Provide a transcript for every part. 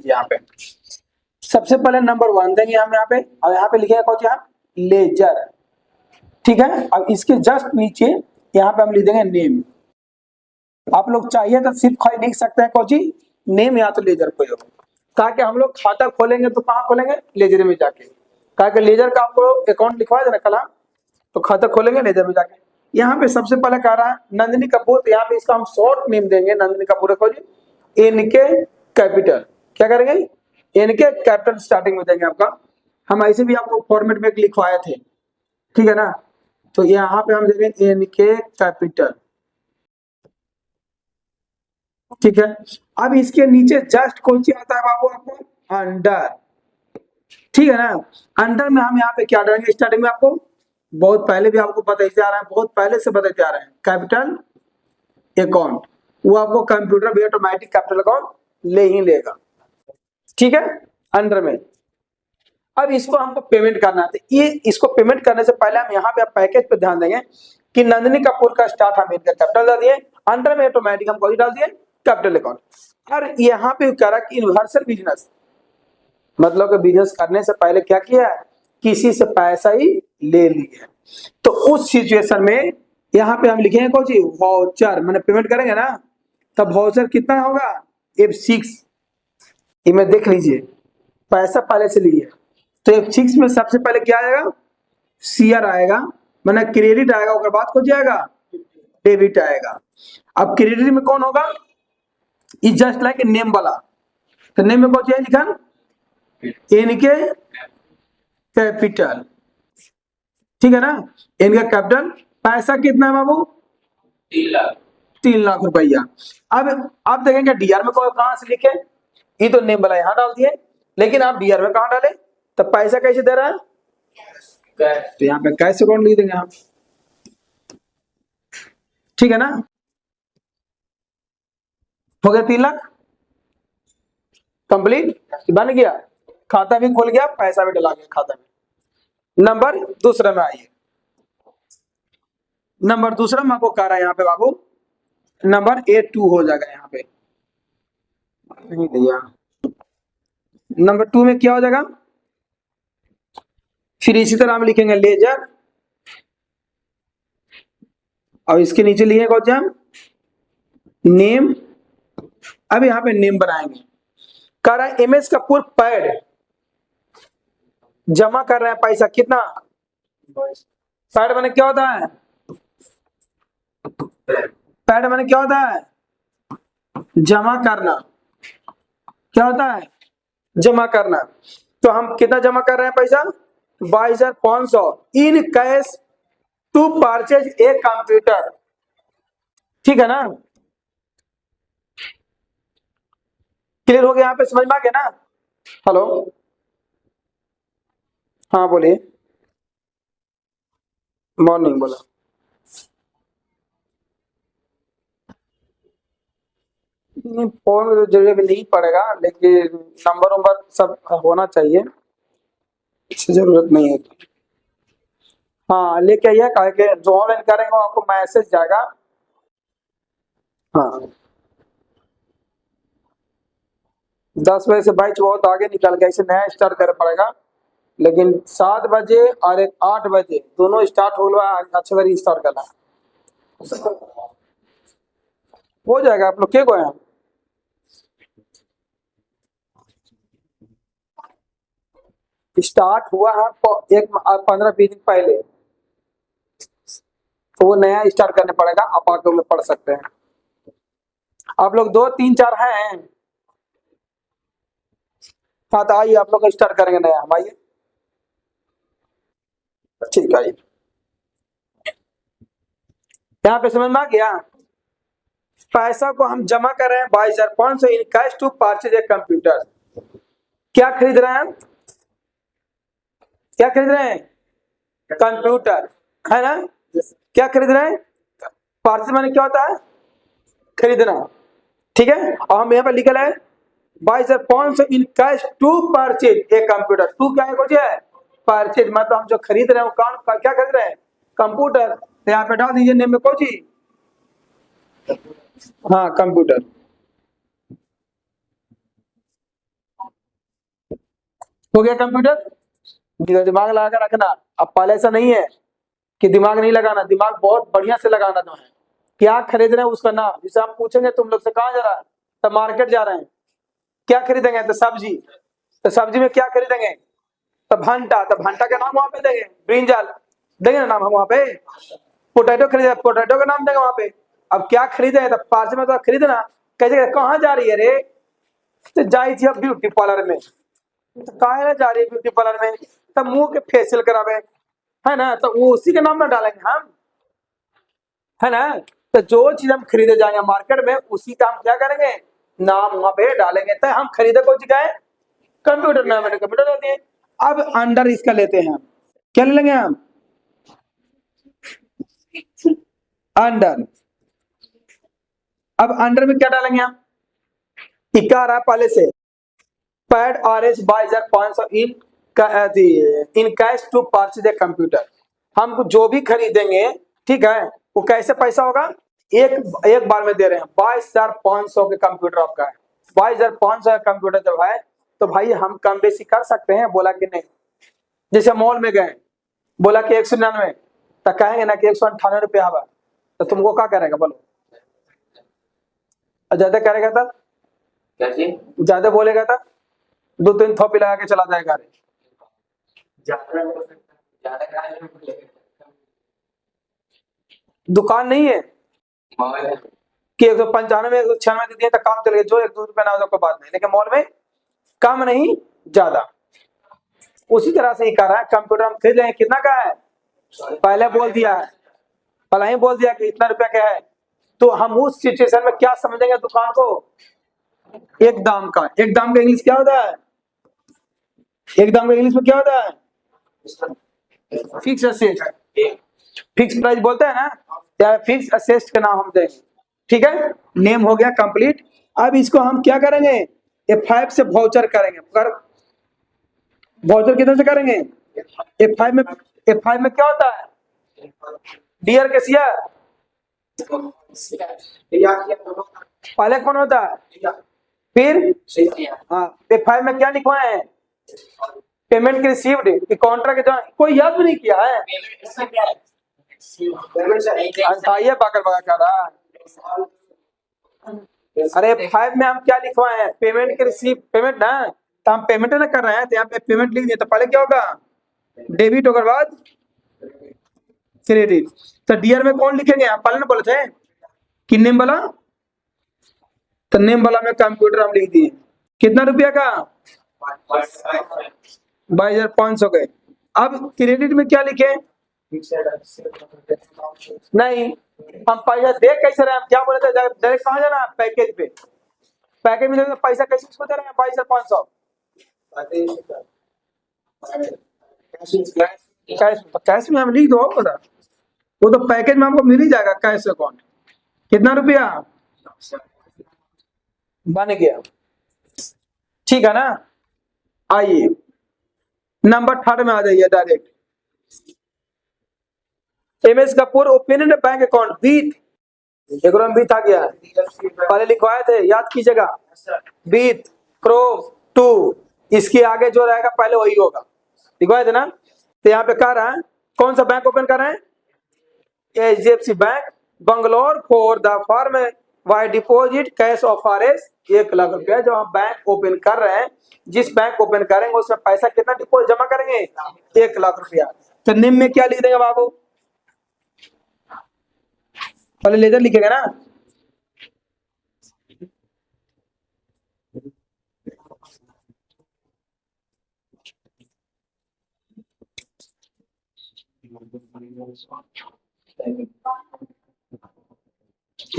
लीजिए यहाँ पे सबसे पहले नंबर 1 देंगे हम यहाँ पे, और यहाँ पे लिखेगा कौन यहाँ लेजर, ठीक है। अब इसके जस्ट नीचे यहाँ पे हम लिख देंगे नेम। आप लोग चाहिए तो सिर्फ खाली लिख सकते हैं कौन नेम या तो लेजर को, ताकि हम लोग खाता खोलेंगे तो कहाँ खोलेंगे लेजर में जाके, ताकि लेजर का आपको अकाउंट लिखवा देना कल, तो खाता खोलेंगे लेजर में जाके। यहाँ पे सबसे पहले कह रहा है नंदिनी कपूर, तो यहाँ पे इसका हम शॉर्ट नेम देंगे नंदिनी कपूर को एनके कैपिटल, क्या करेंगे एनके कैपिटल स्टार्टिंग में देंगे आपका। हम ऐसे भी आपको फॉर्मेट में लिखवाए थे, ठीक है ना। तो यहाँ पे हम देंगे एनके कैपिटल, ठीक है। अब इसके नीचे जस्ट कौन सी आता है बाबू आपको अंडर, ठीक है ना। अंडर में हम यहाँ पे क्या डालेंगे स्टार्टिंग में, आपको बहुत पहले भी आपको बताते आ रहे हैं, बहुत पहले से बताते आ रहे हैं कैपिटल अकाउंट, वो आपको कंप्यूटर भी ऑटोमेटिक कैपिटल अकाउंट ले ही लेगा, ठीक है अंडर में। अब इसको हमको पेमेंट करना है, तो ये इसको पेमेंट करने से पहले हम यहाँ पे पैकेज पे ध्यान देंगे कि नंदिनी कपूर का स्टार्ट हम इनका कैपिटल डाल दिए, अंडर में ऑटोमेटिक हम डाल दिए कैपिटल अकाउंट। और यहाँ पे कह रहा है कि यूनिवर्सल बिजनेस, मतलब कि बिजनेस करने से पहले क्या किया है किसी से पैसा ही ले लिया, तो उस सिचुएशन में यहाँ पे हम लिखेंगे कौन सी वाउचर, मैंने पेमेंट करेंगे ना तब वाउचर कितना होगा F6, इमें देख लीजिए पैसा पहले से लिए, तो F6 में सबसे पहले क्या आएगा CR आएगा, मैंने क्रेडिट आएगा, उसके बाद कौन जाएगा डेबिट आएगा। अब क्रेडिट में कौन होगा इज जस्ट लाइक नेम वाला, तो नेम में कौन चाहिए लिखा इनके कैपिटल, ठीक है ना इनका कैपिटल। पैसा कितना है बाबू 3 लाख रुपया। अब आप देखेंगे डीआर में कहां से लिखे, ये तो नेम वाला यहां डाल दिए, लेकिन आप डीआर में कहां डाले, तो पैसा कैसे दे रहा है तो यहाँ पे कैश अकाउंट लिख देंगे हम, ठीक है ना। हो गया 3 लाख कंप्लीट, बन गया, खाता भी खुल गया, पैसा भी डला गया खाता में। नंबर दूसरा में आइए, नंबर दूसरा में आपको कह रहा है यहाँ पे बाबू नंबर A2 हो जाएगा, यहाँ पे नहीं भैया नंबर 2 में क्या हो जाएगा, फिर इसी तरह हम लिखेंगे लेजर, और इसके नीचे लिखेंगे कौन सा नेम। अब यहाँ पे नेम बनाएंगे, कह रहा है MS कपूर पैड जमा कर रहे हैं पैसा कितना, पैड मैंने क्या होता है, पैड मैंने क्या होता है जमा करना, क्या होता है जमा करना। तो हम कितना जमा कर रहे हैं पैसा 22,500 in cash to purchase a computer, ठीक है ना। क्लियर हो गया यहाँ पे, समझ में आ गया ना। हेलो हाँ बोलिए, मॉर्निंग बोला। नहीं फोन तो जरूरी नहीं पड़ेगा, लेकिन नंबर वंबर सब होना चाहिए, इससे जरूरत नहीं है। हाँ लेके आइए, कह के जो ऑनलाइन करेंगे वो आपको मैसेज जाएगा। हाँ 10 बजे से बैच बहुत आगे निकल गया, इसे नया स्टार्ट करना पड़ेगा, लेकिन 7 बजे और 8 बजे दोनों स्टार्ट हो गया, अच्छा बार स्टार्ट करना हो जाएगा। आप लोग क्या गए स्टार्ट हुआ है एक 15-20 दिन पहले, तो वो नया स्टार्ट करने पड़ेगा, आप आगे में पढ़ सकते हैं। आप लोग 2, 3, 4 हैं, हाँ तो आइए आप लोग स्टार्ट करेंगे नया, हम आइए ठीक है। यहाँ पे समझ में आ गया, पैसा को हम जमा कर रहे हैं 22,500 in cash to purchase a computer. क्या खरीद रहे हैं, क्या खरीद रहे हैं कंप्यूटर, है ना। क्या खरीद रहे हैं परचेज माने क्या होता है खरीदना, ठीक है। और हम यहाँ पर लिखा है 22,500 in cash to purchase a computer, to क्या है कुछ है परचेज, मतलब हम जो खरीद रहे हैं वो क्या खरीद रहे हैं कंप्यूटर, तो यहाँ पे डाल दीजिए नेम में कोची, हाँ कंप्यूटर। हो गया कंप्यूटर। दिमाग लगा कर रखना। अब पहले ऐसा नहीं है कि दिमाग नहीं लगाना, दिमाग बहुत बढ़िया से लगाना जो है। क्या खरीद रहे हैं उसका नाम, जिसे हम पूछेंगे तुम लोग से कहाँ जा रहा है, तो मार्केट जा रहे हैं, क्या खरीदेंगे, तो सब्जी, तो सब्जी में क्या खरीदेंगे, तो भंटा, तो भंटा का नाम वहां पे देंगे, ब्रिंजल देंगे ना नाम हम वहां पे। पोटैटो खरीदे, पोटैटो का नाम देंगे वहां पे। अब क्या खरीदे, तो पार्सल में तो खरीदना, कैसे कहाँ जा रही है रे, तो जाई थी अब ब्यूटी पार्लर में, तो काहे जा रही है ब्यूटी पार्लर में, तब मुंह के फेशियल करावे, है ना, तो वो उसी के नाम में डालेंगे हम, है ना। तो जो चीज हम खरीदे जाएंगे मार्केट में, उसी का हम क्या करेंगे, नाम वहां पे डालेंगे। तो हम खरीदे कौन सी है, कंप्यूटर, नाम है कंप्यूटर होती है। अब अंडर इसका लेते हैं, क्या ले लेंगे हम, अंडर। अब अंडर में क्या डालेंगे हम, इक्का आ रहा है पहले से, paid RS 22,500 in cash to purchase a computer. हम जो भी खरीदेंगे, ठीक है, वो कैसे पैसा होगा, एक बार में दे रहे हैं। 22,500 के कंप्यूटर आपका है, 22,500 का कंप्यूटर जब है तो भाई हम कम बेसी कर सकते हैं, बोला कि नहीं। जैसे मॉल में गए, बोला कि 199, तो कहेंगे ना कि 198 रुपया, तो तुमको क्या करेगा बोलो, ज्यादा करेगा था, ज्यादा बोलेगा था, 2-3 थोपी लगा के चला जाएगा। दुकान नहीं है कि 195 196 दिए तो काम चल गया, जो 1-2 रुपया ना हो तो कोई बात नहीं, लेकिन मॉल में कम नहीं ज्यादा। उसी तरह से ही कर रहा है, कंप्यूटर हम खरीद लेंगे, कितना का है, पहले बोल दिया है, पहले ही बोल दिया कि इतना रुपया का है, तो हम उस सिचुएशन में क्या समझेंगे दुकान को, एक दाम का। एक दाम का इंग्लिश क्या होता है, एक दाम का इंग्लिश में क्या होता है, फिक्स असेट, फिक्स प्राइस बोलते हैं ना, या फिक्स असेट का नाम हम देंगे, ठीक है। नेम हो गया कंप्लीट। अब इसको हम क्या करेंगे, F5 से वाउचर करेंगे, पर वाउचर कितने से करेंगे, F5 में, F5 में क्या होता है, डियर के सिया, पहले कौन होता है, फिर हाँ, F5 में क्या लिखवाए हैं, पेमेंट की रिसीव्ड, कॉन्ट्रैक्ट जो कोई याद भी नहीं किया है, ये पागल बगा कर रहा। अरे F5 में हम क्या लिखवाए हैं, पेमेंट की रिसीव, पेमेंट ना, तो हम पेमेंट ना कर रहे हैं, तो यहाँ पे पेमेंट लिख दिए, तो पहले क्या होगा, डेबिट होकर बाद क्रेडिट। तो डियर में कौन लिखेंगे, आप पहले ना बोले थे कि नेम वाला, तो नेम वाला में कंप्यूटर हम लिख दिए, कितना रुपया का, 22,500 के। अब क्रेडिट में क्या लिखे, नहीं, हम पैसा दे कैसे रहे हैं, क्या बोले थे, डायरेक्ट कहाँ जाना है, पैकेज पे, पैकेज में पैसा कैसे उसको दे रहे हैं, 22,500 कैश में हम लिख दो, वो तो पैकेज में हमको मिल ही जाएगा, कैश अकाउंट, कितना रुपया बन गया, ठीक है ना। आइए नंबर 3 में आ जाइए direct, MS Kapoor open bank account beat, beat आ गया, पहले लिखवाए थे, याद कीजिएगा, बीट क्रोम 2, इसके आगे जो रहेगा पहले वही होगा, लिखवाए थे ना। तो यहाँ पे कह रहा है कौन सा बैंक ओपन कर रहे हैं, HDFC bank Bangalore for the form why deposit cash of RS 1 lakh रुपया। जो हम बैंक ओपन कर रहे हैं, जिस बैंक ओपन करेंगे उसमें पैसा कितना डिपॉजिट जमा करेंगे, 1 लाख रुपया। तो निम्न में क्या लिख देंगे बाबू, पहले लेजर लिखेगा ना,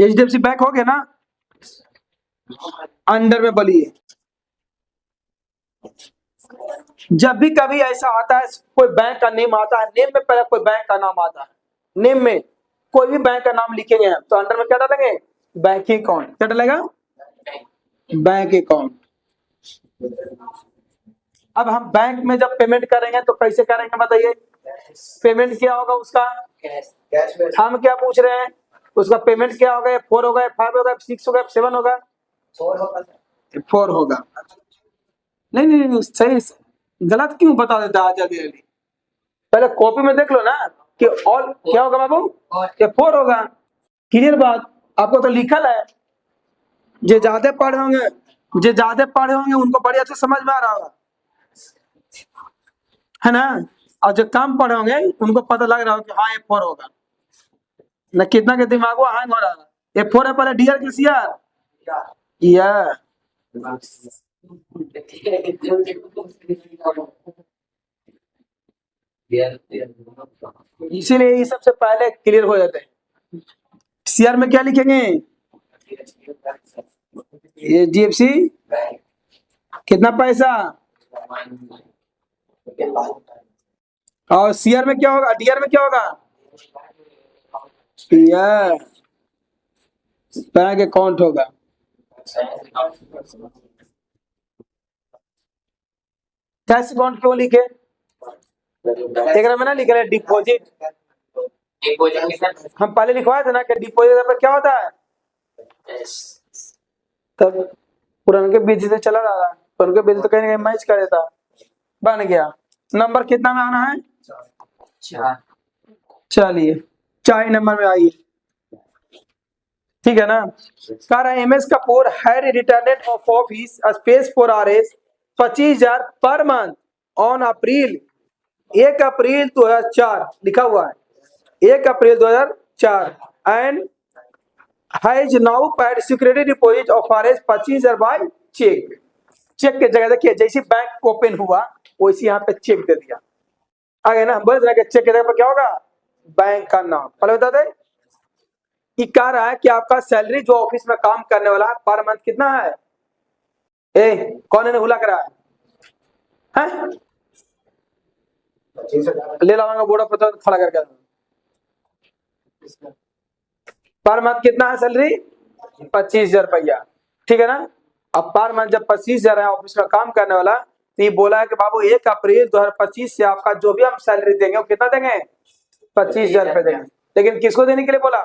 HDFC बैंक हो गया ना, अंडर में बोलिए। जब भी कभी ऐसा आता है, कोई बैंक का नेम आता है, नेम में पहले कोई बैंक का नाम आता है, नेम में कोई भी बैंक का नाम लिखेंगे तो अंडर में क्या डालेंगे, बैंकिंग अकाउंट, क्या डालेगा, बैंक अकाउंट। अब हम बैंक में जब पेमेंट करेंगे तो कैसे करेंगे बताइए, पेमेंट क्या होगा उसका, हम क्या पूछ रहे हैं, उसका पेमेंट क्या होगा, F4 होगा, F5 होगा, F6 होगा, F7 होगा, 4 होगा। नहीं नहीं नहीं, सही गलत क्यों बता देता है जल्दी जल्दी? पहले कॉपी में देख लो ना कि ऑल क्या होगा बाबू, ये 4 होगा। क्लियर बात, आपको तो लिखल है। जो ज्यादा पढ़े होंगे उनको बढ़िया से समझ में आ रहा होगा, है ना। और जो कम पढ़े होंगे उनको पता लग रहा होगा कि हाँ ये 4 होगा ना। कितना के दिमाग वो हैंग हो रहा है। ये 4 है पहले डियर की सीआर या इसीलिए ये सबसे पहले क्लियर हो जाते हैं। सीआर में क्या लिखेंगे, ये जीएफसी कितना पैसा, और सीआर में क्या होगा, डीआर में क्या होगा, डीआर बैंक अकाउंट होगा। कैश अकाउंट क्यों लिखे, एक में ना लिखे डिपॉजिट, हम पहले लिखवाए थे ना कि डिपॉजिट पर क्या होता है, तब पुराने बीच से चला रहा था, पुराने बीच तो कहीं ना कहीं मैच कर देता, बन गया। नंबर कितना में आना है, चलिए 4 नंबर में आइए, ठीक है ना। कह रहा है M S Kapoor had return of office space for RS 25,000 per month on April 1 April 2004 लिखा हुआ है, 1 April 2004 and has now paid security deposit of RS 25,000 by cheque. Cheque की जगह देखिए जैसे बैंक ओपन हुआ वैसे यहाँ पे चेक दे दिया, आगे ना बोल रहा है चेक की जगह पर क्या होगा, बैंक का नाम। पहले बता दे कि कह रहा है कि आपका सैलरी जो ऑफिस में काम करने वाला है पर मंथ कितना है, कौन ने हुला करा है? ले लाऊंगा बोर्ड पर खड़ा करके, पर मंथ कितना है सैलरी, 25,000 रुपया, ठीक है ना। अब पर मंथ जब 25,000 है ऑफिस में काम करने वाला, तो ये बोला है कि बाबू 1 अप्रैल 2025 से आपका जो भी हम सैलरी देंगे वो कितना देंगे, 25,000 रुपए देंगे। लेकिन किसको देने के लिए बोला,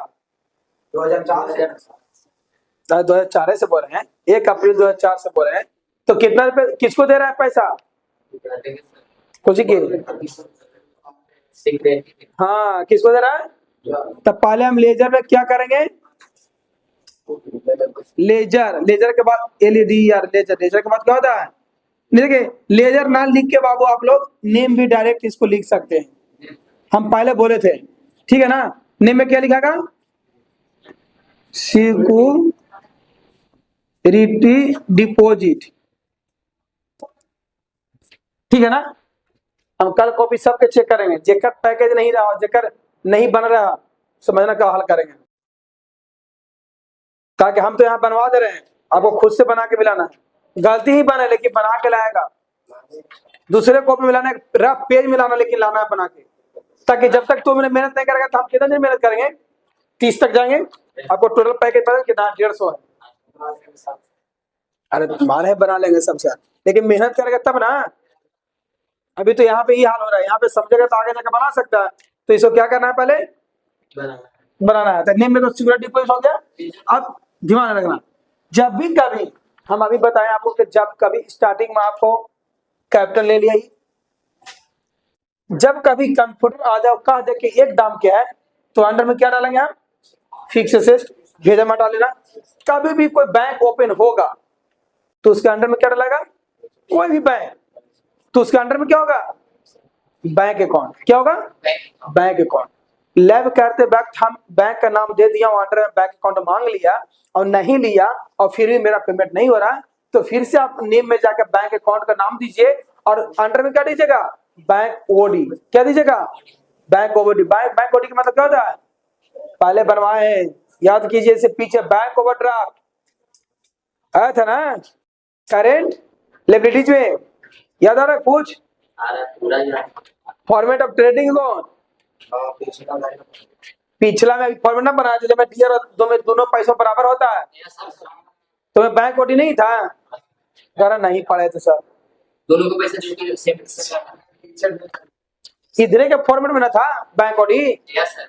2004 से बोल रहे हैं, 1 अप्रैल 2004 से बोल रहे हैं, तो कितना रुपए किसको दे रहा है पैसा, कुछ की, हाँ किसको दे रहा है। तब पहले हम लेजर में क्या करेंगे, लेजर के बाद LEDR लेजर के बाद क्या होता है, देखिए लेजर ना लिख के बाबू आप लोग नेम भी डायरेक्ट इसको लिख सकते हैं, हम पहले बोले थे, ठीक है ना। नेम में क्या लिखागा, सिक्योरिटी डिपॉजिट, ठीक है ना। हम कल कॉपी सबके चेक करेंगे, जेकर पैकेज नहीं रहा, जेकर नहीं बन रहा, समझना क्या हल करेंगे, ताकि हम तो यहाँ बनवा दे रहे हैं, आपको खुद से बना के मिलाना है, गलती ही बने लेकिन बना के लाएगा, दूसरे कॉपी मिलाना रफ पेज मिलाना लेकिन लाना है बना के, ताकि जब तक तुम मेहनत नहीं करेगा तो हम कितना दिन मेहनत करेंगे, 30 तक जाएंगे। आपको टोटल पैकेज पता कितना, 150 है। अरे तुम्हारे बना लेंगे सबसे, लेकिन मेहनत करेगा तब ना। अभी तो यहाँ पे ही हाल हो रहा है, यहाँ पे समझेगा तो आगे जाकर बना सकता है, तो इसको क्या करना है, पहले बनाना है। तो नेम में तो सिक्योरिटी डिपॉजिट हो गया। अब ध्यान रखना, जब भी कभी हम अभी बताएं आपको कि जब कभी स्टार्टिंग में आपको कैपिटल ले लिया, जब कभी कंप्यूटर आ जाओ कह दे कि एक दाम क्या है, तो अंडर में क्या डालेंगे हम, फिक्स एसेट, भेजा मत डालेना। कभी भी कोई बैंक ओपन होगा तो उसके अंडर में क्या डालेगा, कोई भी बैंक, तो उसके अंडर में क्या होगा, बैंक अकाउंट, क्या होगा, बैंक अकाउंट। लैब करते वक्त हम बैंक का नाम दे दिया, अंडर में बैंक अकाउंट मांग लिया और नहीं लिया और फिर भी मेरा पेमेंट नहीं हो रहा, तो फिर से आप नेम में जाकर बैंक अकाउंट का नाम दीजिए और अंडर में क्या दीजिएगा, बैंक ओडी, क्या दीजिएगा, बैंक ओडी। बैंक ओडी का मतलब क्या होता है, पहले बनवाए हैं, याद कीजिए, इससे पीछे बैंक ओवरड्राफ्ट आया था ना, करेंट लायबिलिटीज में, याद आ रहा है कुछ, फॉर्मेट ऑफ ट्रेडिंग कौन, पिछला में फॉर्मेट ना बनाया जैसे में डी और दोनों पैसों बराबर होता है, तो मैं बैंक ओडी नहीं था, जरा नहीं पढ़े थे सर, दोनों को पैसा इधरे के फॉर्मेट में ना था बैंक ओडी, यस सर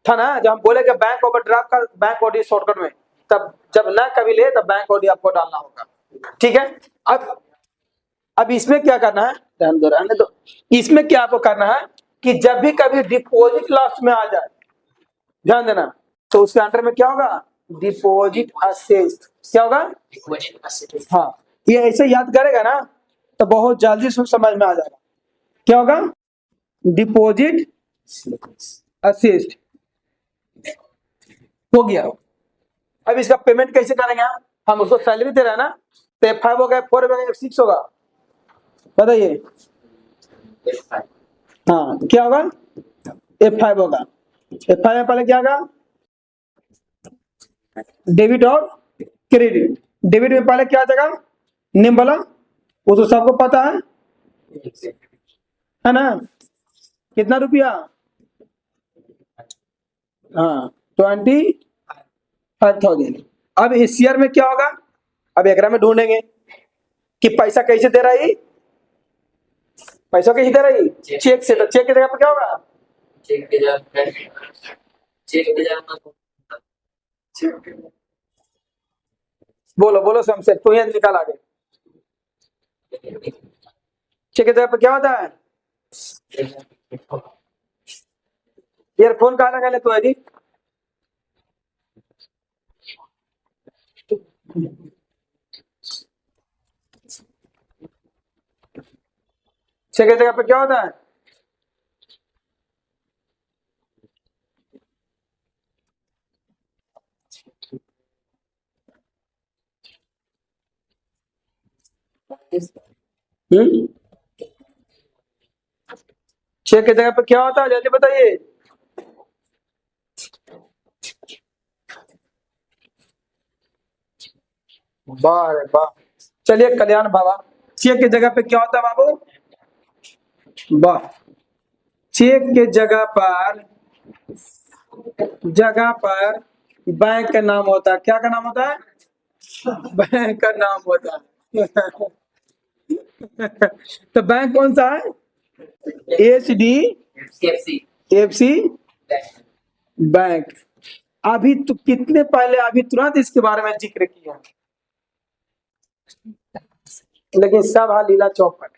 था ना, जब हम बोले कि बैंक ओवरड्राफ्ट का बैंक ओडी शॉर्टकट में, तब जब ना कभी ले तब बैंक ओडी आपको डालना होगा, ठीक है। अब इसमें क्या करना है, रहने दो। इसमें क्या आपको करना है कि जब भी कभी डिपॉजिट लास्ट में आ जाए, ध्यान देना, तो उसके अंडर में क्या होगा, डिपॉजिट असेट। क्या होगा, डिपॉजिट असेट। हाँ, ये ऐसे याद करेगा ना तो बहुत जल्दी से समझ में आ जाएगा। क्या होगा, डिपॉजिट असेट हो गया। अब इसका पेमेंट कैसे करेंगे हम उसको सैलरी दे रहे हैं ना, तो F5 होगा, F4 होगा, F6 होगा, बताइए। हाँ, तो क्या होगा, F5 होगा। F5 में पहले क्या होगा, डेबिट और क्रेडिट। डेबिट में पहले क्या आ जाएगा, नेम वाला, वो तो सबको पता है ना, कितना रुपया, हाँ 25,000। अब इस ईयर में क्या होगा, अब एकरा में ढूंढेंगे कि पैसा कैसे दे रही, पैसा कैसे दे रही, चेक से। तो चेक की जगह पर क्या होगा, चेक के जगह बोलो बोलो समझे, तो यहाँ निकाल आगे। चेक की जगह पर क्या होता है, ईयरफोन कहाँ लगा ले तो है जी, चेक की जगह पर क्या होता है, चेक की जगह पर क्या होता है, जल्दी बताइए। वाह रे वाह, चलिए कल्याण बाबा, चेक की जगह पे क्या होता है बाबू, वाह, चेक के जगह पर बैंक का नाम होता है। क्या का नाम होता है, बैंक का नाम होता है। तो बैंक कौन सा है, HDFC बैंक। अभी तो कितने पहले, अभी तुरंत इसके बारे में जिक्र किया, लेकिन सब हाँ लीला चौपट।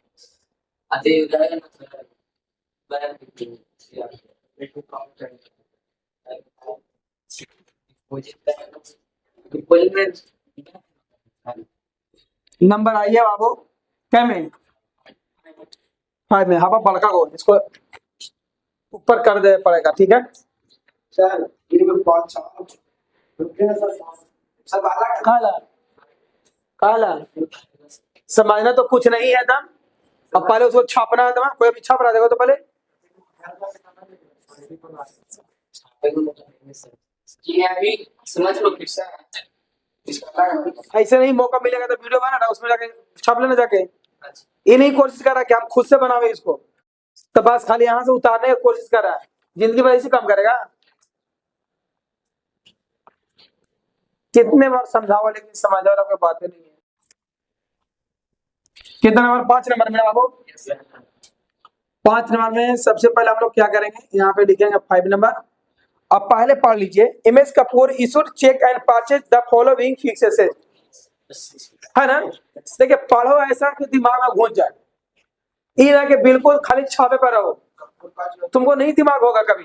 नंबर आइए बाबू, क्या में 5 में, हाँ बड़का को इसको ऊपर कर दे पड़ेगा, ठीक है सर। काला काला समझना तो कुछ नहीं है था, अब पहले उसको छापना है था, कोई भी छाप रहा देखो तो पहले, समझ लो, ऐसे नहीं मौका मिलेगा तो वीडियो बना उसमें जाके छाप लेना जाके। ये नहीं कोशिश कर रहा कि हम खुद से बनावे इसको, तो बस खाली यहाँ से उतारने की कोशिश कर रहा है, जिंदगी भर इसी काम करेगा। कितने बार समझावा लेकिन समझ वाला कोई बात नहीं है। कितना नंबर, 5 नंबर में बाबू, 5 नंबर में सबसे पहले हम लोग क्या करेंगे, यहाँ पे लिखेंगे 5 नंबर। अब पहले पढ़ लीजिए, M S Kapoor issued cheque and purchase the following fix asset, है ना। देखिए पढ़ो ऐसा कि दिमाग में घुस जाए, ये ना कि बिल्कुल खाली छापे पर रहो, तुमको नहीं दिमाग होगा कभी।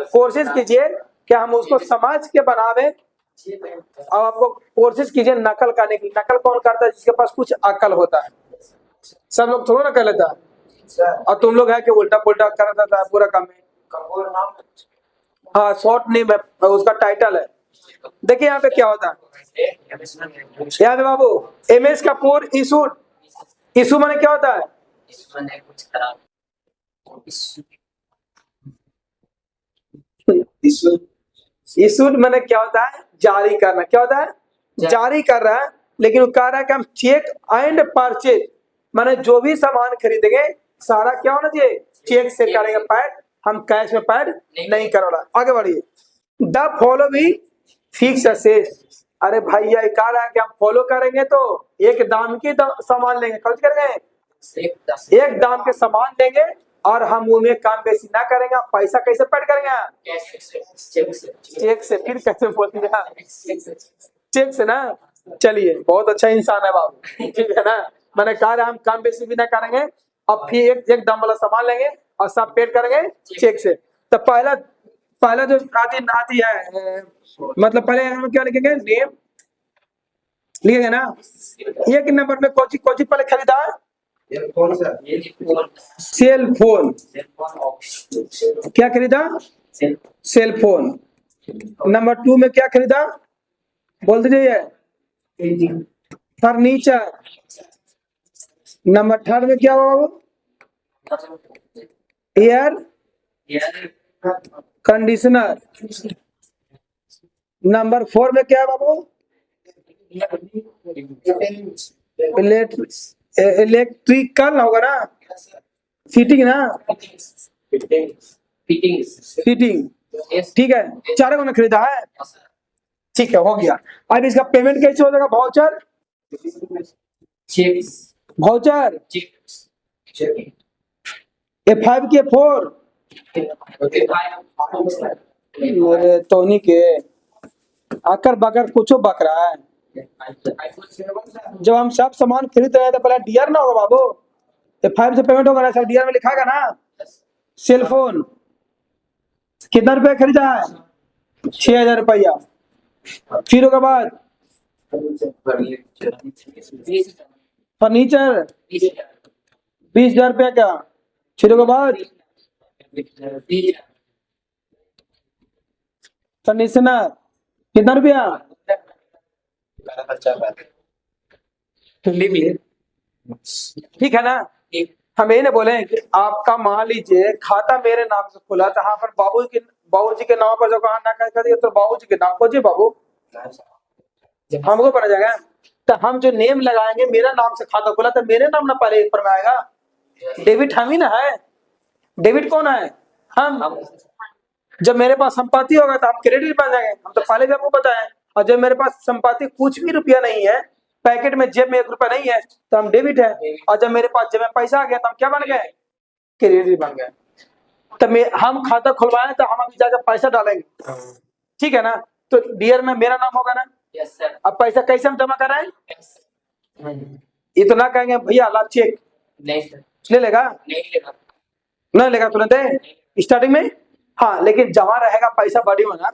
कोशिश कीजिए कि हम उसको समझ के बनावे। अब आपको कोशिश कीजिए नकल करने की। नकल कौन करता है, जिसके पास कुछ अकल होता है। सब लोग थोड़ा ना कर लेता है, और तुम लोग है कि उल्टा पुल्टा कर देता है पूरा काम में। हाँ शॉर्ट नेम है, उसका टाइटल है। देखिए यहाँ पे क्या होता है, यहाँ पे बाबू एमएस कपूर इशूड, इशू माने क्या होता है, इशूड माने क्या होता है, जारी करना। क्या होता है, जारी कर रहा है। लेकिन वो कह रहा है कि हम चेक एंड परचेज माने जो भी सामान खरीदेंगे सारा क्या होना चाहिए, चेक से करेंगे पैड, हम कैश में पैड नहीं करोड़ा। आगे बढ़िए, द फॉलोइंग फिक्स एसेट। अरे भैया कह रहा है कि हम फॉलो करेंगे तो एक दाम की सामान लेंगे, खर्च करेंगे एक दाम के सामान लेंगे, और हम उनमें काम बेसी ना करेंगे। पैसा कैसे पेड करेंगे, चेक से। फिर कैसे बोलते हैं, चेक से ना। चलिए बहुत अच्छा इंसान है बाबू, ठीक है ना। मैंने कहा हम काम बेसी भी ना करेंगे अब फिर एक दाम वाला सामान लेंगे और सब पेड करेंगे चेक से। तो पहला जो आती है मतलब पहले हम क्या लिखेंगे, नेम लिखेंगे ना। एक नंबर में कौन सी पहले खरीदा है, कौन सा सेल फोन। क्या खरीदा, सेल फोन। नंबर 2 में क्या खरीदा, बोल दीजिए, फर्नीचर। नंबर 3 में क्या हुआ वो, एयर कंडीशनर। नंबर 4 में क्या है बाबू, इलेक्ट्रिकल होगा ना, फिटिंग ना, फिटिंग। ठीक है, चारों को ना खरीदा है। ठीक है, हो गया। अब इसका पेमेंट कैसे हो जाएगा, वाउचर, वाउचर A5 के 4। मेरे टोनी के आकर बकर कुछ बक रहा है। जब हम सब सामान खरीद रहे हैं तो पहले डीआर ना होगा बाबू, A5 से पेमेंट होगा ना, सब डीआर में लिखाएगा ना। सेलफोन कितना रुपया खरीदा है, 6,000 रुपया। फिर उसके बाद फर्नीचर 20,000 रुपया का। फिर उसके बाद कंडीशनर कितना रुपया, ठीक है ना। हम ये ना बोले कि आपका मान लीजिए खाता मेरे नाम से खुला था, यहाँ पर बाबूजी के नाम पर जो कहा ना कर दिया तो बाबूजी के नाम को जी बाबू हमको पता जाएगा। तो हम जो नेम लगाएंगे, मेरा नाम से खाता खुला तो मेरे नाम ना पहले ऊपर में आएगा। डेबिट हम ही ना है, डेबिट कौन है, हम। जब मेरे पास संपत्ति होगा तो हम क्रेडिट बन जाएंगे, हम तो पहले भी आपको बताया। और जब मेरे पास संपत्ति कुछ भी रुपया नहीं है, पैकेट में जेब में 1 रुपया नहीं है, तो हम डेबिट है। और जब मेरे पास जेब में पैसा आ गया तो हम क्या बन गए, क्रेडिट बन गए। तो हम खाता खुलवाएं तो हम अभी जाकर पैसा डालेंगे, ठीक है ना। तो डीआर में मेरा नाम होगा ना। Yes sir. अब पैसा कैसे हम जमा कर रहे हैं, ये तो ना कहेंगे भैया ला चेक, नहीं सर, ले लेगा, नहीं लेगा, नहीं लेगा तुरंत स्टार्टिंग में। हाँ, लेकिन जमा रहेगा पैसा बड़ी होना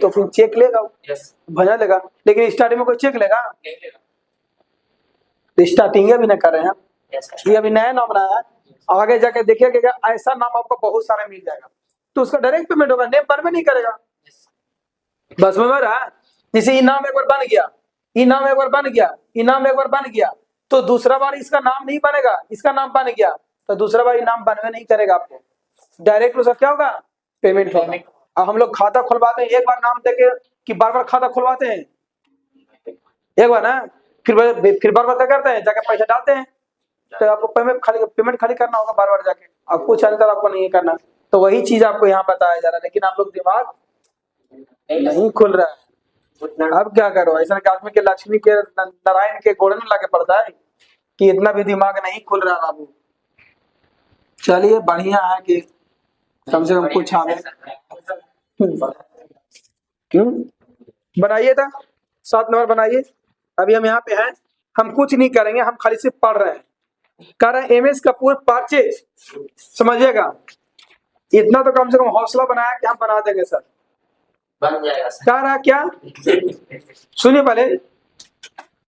तो फिर चेक लेगा, यस भजा लेगा। लेकिन स्टार्टिंग में कोई चेक लेगा, नहीं लेगा, तो स्टार्टिंग अभी ना कर रहे हैं हम। Yes sir. ये अभी नया नाम रहा है, आगे जाके देखिएगा ऐसा नाम आपको बहुत सारे मिल जाएगा, तो उसका डायरेक्ट पेमेंट होगा, नेम पर में नहीं करेगा। बस में रहा, जैसे इनाम एक बार बन गया, इनाम एक बार बन गया, इनाम एक बार बन गया, तो दूसरा बार इसका नाम नहीं बनेगा, इसका नाम बन गया तो दूसरा बार इनाम बनवे नहीं करेगा आपको, डायरेक्ट उसका क्या होगा, पेमेंट होगा। अब हम लोग खाता खुलवाते हैं, एक बार नाम देके कि बार बार खाता खुलवाते हैं, एक बार ना, फिर बार बार क्या करते हैं, जाके पैसा डालते हैं। तो आपको पेमेंट खाली करना होगा बार बार जाके, और कुछ अंतर आपको नहीं करना। तो वही चीज आपको यहाँ बताया जा रहा है, लेकिन आप लोग दिमाग नहीं खुल रहा है। अब क्या करो, ऐसा आदमी के लक्ष्मी के नारायण के गोड़ में लाके पड़ता है कि इतना भी दिमाग नहीं खुल रहा बाबू। चलिए बढ़िया है कि कम से कम कुछ आगे क्यों बनाइए था, 7 नंबर बनाइए। अभी हम यहाँ पे हैं, हम कुछ नहीं करेंगे, हम खाली सिर्फ पढ़ रहे हैं, कर रहे हैं MS कपूर परचेज, समझिएगा। इतना तो कम से कम हौसला बनाया कि हम बना देंगे सर, बन जाएगा सर। क्या रहा, क्या सुनिए पहले,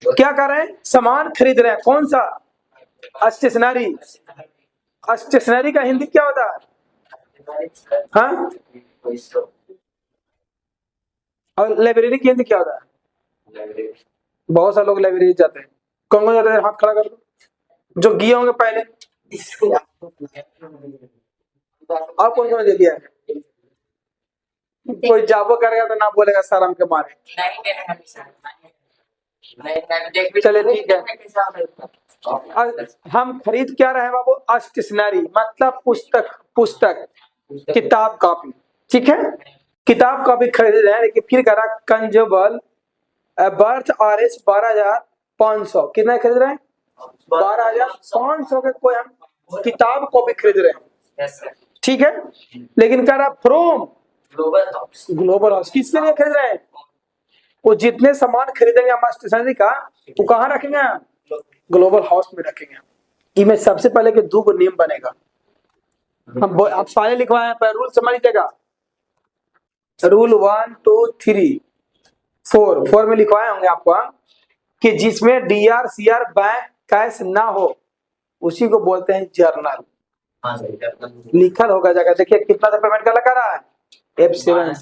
क्या कर रहे हैं, सामान खरीद रहे हैं, कौन सा, स्टेशनरी। स्टेशनरी का हिंदी क्या होता है, हाँ, और लाइब्रेरी की हिंदी क्या होता है, बहुत सारे लोग लाइब्रेरी जाते हैं, कौन कौन जाते हैं, हाथ खड़ा कर दो जो गए होंगे पहले, और कौन कौन दे दिया, कोई जाबो करेगा तो ना बोलेगा सर हमके मारे। चले ठीक है, हम खरीद क्या रहे हैं बाबू, स्टेशनरी मतलब पुस्तक किताब कॉपी, ठीक है, किताब कॉपी खरीद रहे हैं। लेकिन फिर करा कंजेबल बर्थ RS 12,500, कितना खरीद रहे हैं, 12,500 के कोई हम किताब कॉपी खरीद रहे हैं, ठीक है। लेकिन कह रहा फ्रॉम ग्लोबल हाउस, किसके लिए खरीद रहे हैं, वो जितने सामान खरीदेंगे हम स्टेशनरी का, वो कहाँ रखेंगे, ग्लोबल हाउस में रखेंगे। इनमें सबसे पहले के दो को नेम बनेगा। आप पहले लिखवाए हैं, पर रूल समझ लीजिएगा। रूल 1 2 3 4 में लिखवाए होंगे आपको कि जिसमें डीआर सीआर बैंक कैश ना हो उसी को बोलते हैं जर्नल। हाँ सही है। लिखल होगा जगह, देखिए कितना सा पेमेंट का लगा रहा है, F7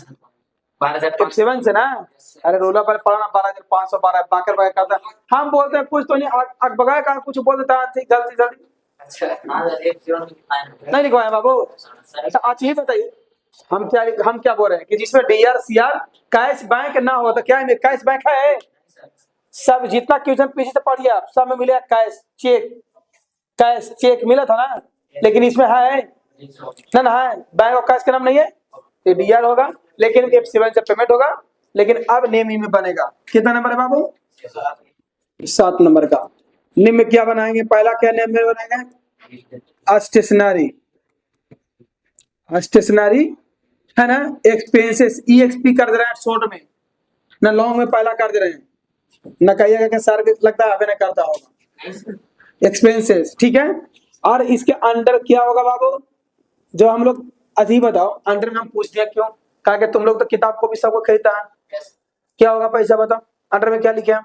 F7 से ना। अरे रोला पर पढ़ना 12,512 बाकर बगैर करता है। हम बोलते हैं कुछ तो नहीं, अट बगैर का कुछ बोल देता है जल्दी जल्दी। अच्छा हाँ F7 नहीं लिखवाया बाबू। अच्छा आज ही बताइए हम क्या बोल रहे हैं कि जिसमें डीआर सीआर कैश बैंक ना हो तो क्या है, कैश बैंक है। सब जितना क्वेश्चन पीछे से पढ़िए आप, सब में मिलेगा कैश चेक मिला था ना, लेकिन इसमें है ना है बैंक और कैश का नाम नहीं है तो डीआर होगा, लेकिन F7 से पेमेंट होगा। लेकिन अब नेम में बनेगा कितना नंबर है बाबू, 7 नंबर का। नेम में क्या बनाएंगे, पहला क्या नेम में बनाएंगे, स्टेशनरी है ना। एक्सपेंसेस EXP कर दे रहे हैं शॉर्ट में, ना लॉन्ग में पहला कर दे रहे हैं, ना कहिएगा कि सर लगता है अभी नहीं करता होगा। एक्सपेंसेस ठीक है। और इसके अंडर क्या होगा बाबू, जो हम लोग अभी बताओ अंडर में हम पूछ दिया क्यों, कहा कि तुम लोग तो किताब को भी सबको खरीदता है, क्या होगा पैसा बताओ, अंडर में क्या लिखे हैं,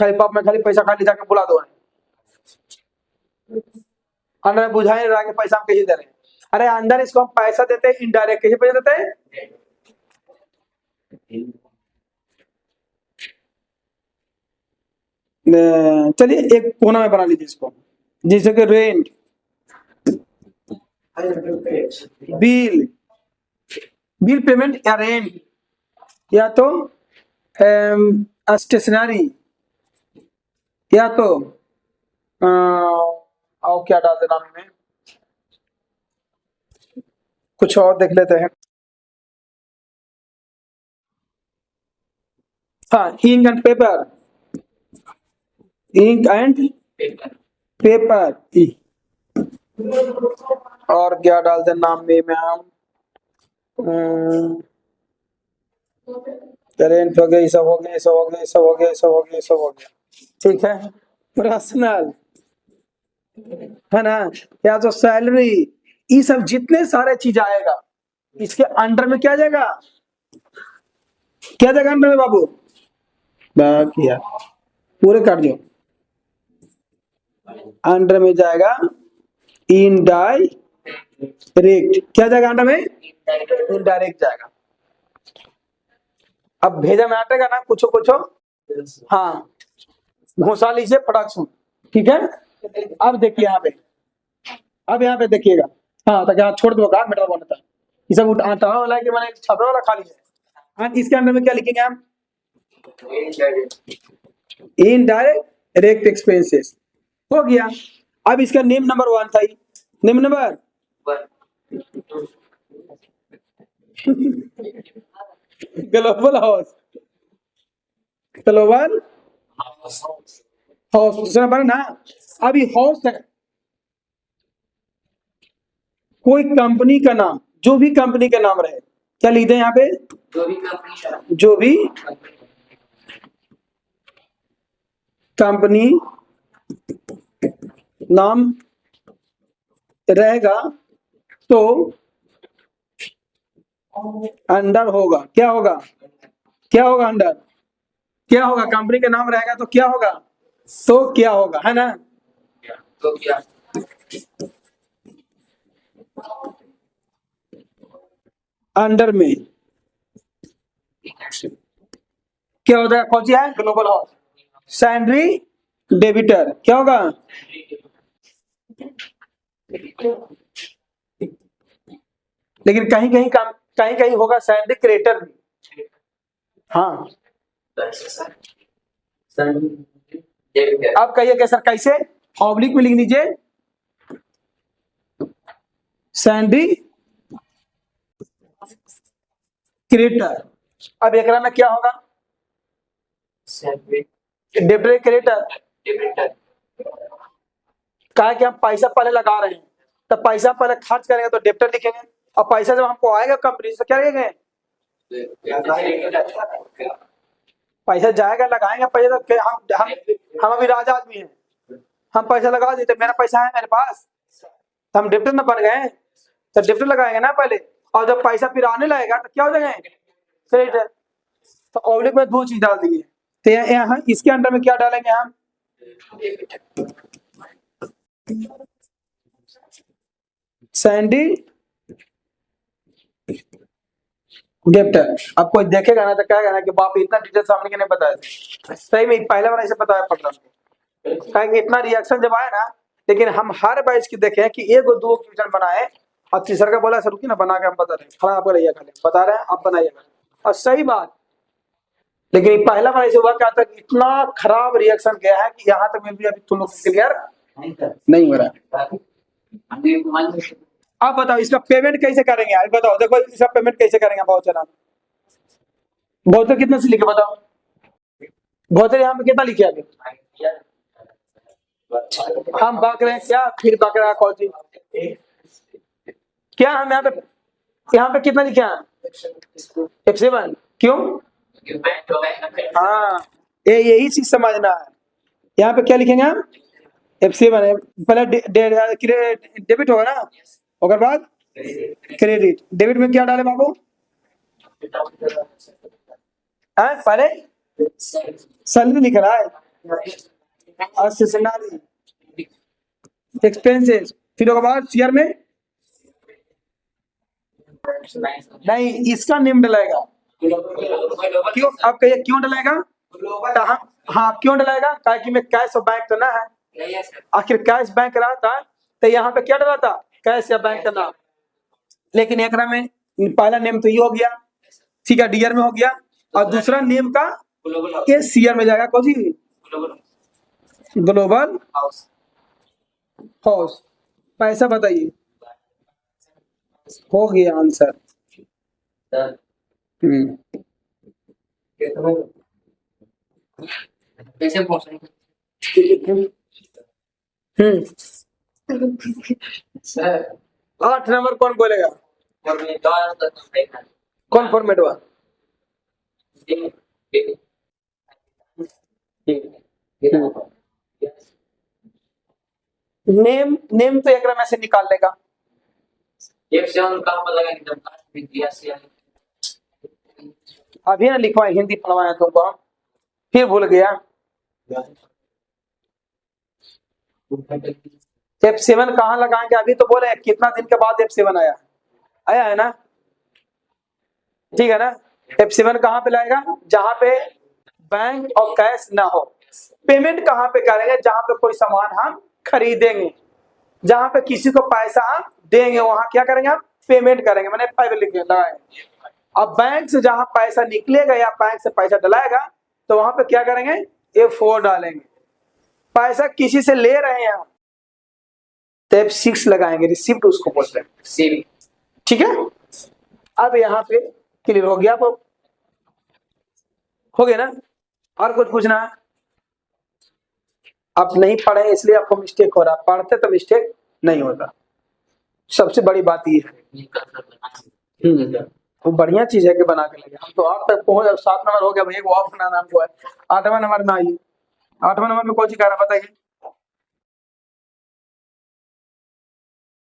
खाली पाप में खाली पैसा खाली जाके बुला दो, अंडर में बुझा ही नहीं रहा कि पैसा हम कैसे दे रहे हैं। अरे अंदर इसको हम पैसा देते हैं इनडायरेक्ट, कैसे पैसा देते हैं, चलिए एक कोना में बना लीजिए इसको, जैसे कि रेंट, बिल पेमेंट या रेंट, या तो स्टेशनरी, या तो और क्या डाल देना में, कुछ और देख लेते हैं। हाँ इंक एंड पेपर, और क्या डालते हैं नाम में हम, करेंट हो गया, सब हो गया, सब हो गया, सब हो गया, सब हो गया, सब हो गया, ठीक है। पर्सनल है ना, या तो सैलरी, ये सब जितने सारे चीज आएगा इसके अंडर में क्या जाएगा, क्या जाएगा अंडर में बाबू, बाकी यार पूरे काट दो, अंडर में जाएगा इनडायरेक्ट, क्या जाएगा अंडर में, इनडायरेक्ट जाएगा। अब भेजा में आटेगा ना कुछ कुछ, हाँ घुसा लीजिए फटाक सुन, ठीक है। अब देखिए यहाँ पे, अब यहाँ पे देखिएगा, हाँ तो यहाँ छोड़ दो का मीटर बनता है, ये सब आटा वाला कि मैंने छापा वाला खा लिया। इसके अंदर में क्या लिखेंगे हम, इनडायरेक्ट एक्सपेंसेस हो गया। अब इसका नेम नंबर 1 था, name number global house, global house दूसरा बना ना। अभी हाउस है कोई कंपनी का नाम, जो भी कंपनी का नाम रहे, क्या लिखते हैं यहाँ पे, जो भी कंपनी नाम रहेगा तो अंडर होगा, क्या होगा, क्या होगा अंडर, क्या होगा, कंपनी का नाम रहेगा तो क्या होगा, तो क्या होगा, है ना। तो क्या अंडर में क्या होता है, कौन सी है, ग्लोबल हाउस, सैलरी डेबिटर, क्या होगा, लेकिन कहीं कहीं काम, कहीं कहीं होगा सैलरी क्रेडिटर भी, हाँ। अब कहिए सर कैसे, ऑब्लिक में लिख लीजिए सैलरी क्रेडिटर। अब एक में क्या होगा, डेबिटर क्रेडिटर, कहा कि हम पैसा पहले लगा रहे हैं तो पैसा पहले खर्च करेंगे तो डेबिटर लिखेंगे, और पैसा जब हमको आएगा कंपनी से क्या लिखेंगे, पैसा जाएगा लगाएंगे पैसा तो हम अभी राजा आदमी हैं, हम पैसा लगा देते, मेरा पैसा है मेरे पास, तो हम डेप्टर ना बन गए, तो डेप्टर लगाएंगे ना पहले, और जब पैसा फिर आने लगेगा तो क्या हो जाएंगे, क्रेडिटर। तो ऑब्लिक में दो चीज डाल दिए, तो यहाँ इसके अंडर में क्या डालेंगे हम, सैंडी डेप्टर। अब कोई देखेगा ना तो कहेगा ना कि बाप इतना डिटेल सामने के नहीं बताया, सही में पहला बार ऐसे बताया पड़ रहा कहेंगे, इतना रिएक्शन जब आया ना। लेकिन हम हर बैच की देखें कि एक दो क्वेश्चन बनाए, और तीसरा का बोला सर रुकिए ना बना के हम बता रहे हैं, खड़ा आप रहिए, खाली बता रहे हैं आप बनाइएगा, और सही बात। लेकिन ये पहला बार ऐसे हुआ क्या था, इतना खराब रिएक्शन गया है कि यहाँ तक में भी अभी तुम लोग क्लियर नहीं हो रहा है। आप बताओ इसका पेमेंट कैसे करेंगे, अभी बताओ, देखो इसका पेमेंट कैसे करेंगे वाउचर। आप वाउचर कितना से लिखे बताओ, वाउचर यहाँ पे कितना लिखे आगे, हम बाक रहे हैं क्या, फिर बाक रहा कौन सी क्या, हम यहाँ पे कितना लिखे हैं F7, क्यों, हाँ यही चीज समझना है। यहाँ पे क्या लिखेंगे हम, F7 है, पहले डेबिट होगा ना, और बाद क्रेडिट। डेबिट में क्या डाले बाबू, पहले सैलरी लिख रहा है, और स्टेशनरी एक्सपेंसेस, फिर उसके बाद शेयर में नहीं, इसका नेम डलाएगा, क्यों आप कहिए क्यों डलाएगा, हाँ क्यों डलाएगा, ताकि मैं कैश और बैंक तो ना है, आखिर कैश बैंक रहा था तो यहाँ पे क्या डला था, कैश या बैंक का नाम। लेकिन एक में पहला नेम तो ये हो गया, ठीक है, डीआर में हो गया, और दूसरा नेम का ये सीआर में जाएगा, कौन सी, ग्लोबल हाउस। पैसा बताइए, हो गया आंसर। कैसे पहुंचेंगे सर, 8 नंबर कौन बोलेगा, कौन फॉर्मेट हुआ, नेम तो एक में से निकाल लेगा, F7 कहाँ पर लगा एकदम कास्ट में दिया से अभी ना लिखवाए, हिंदी पढ़वाया तुमको हम, फिर भूल गया। F7 कहाँ लगाएंगे, अभी तो बोले कितना दिन के बाद F7 आया है ना, ठीक है ना। F7 कहाँ पे लाएगा, जहां पे बैंक और कैश ना हो। पेमेंट कहाँ पे करेंगे, जहां पे कोई सामान हम खरीदेंगे, जहां पे किसी को पैसा हम देंगे, वहां क्या करेंगे हम, पेमेंट करेंगे, मैंने फाइव लिख लगाएंगे। अब बैंक से जहां पैसा निकलेगा या बैंक से पैसा डलाएगा, तो वहां पे क्या करेंगे, F4 डालेंगे। पैसा किसी से ले रहे हैं हम, तो F6 लगाएंगे, रिसिप्ट उसको बोलते हैं, ठीक है। अब यहाँ पे क्लियर हो गया, आप हो गया ना, और कुछ पूछना है, आप नहीं पढ़े इसलिए आपको मिस्टेक हो रहा, पढ़ते तो मिस्टेक नहीं होता, सबसे बड़ी बात ये है। वो बढ़िया चीज है कि बना के लगे, हम तो 8 तक पहुंच, 7 नंबर हो गया भाई, वो ऑफ नाम को है, 8वां नंबर में आइए, 8वां नंबर में कौन सी कह रहा बताइए,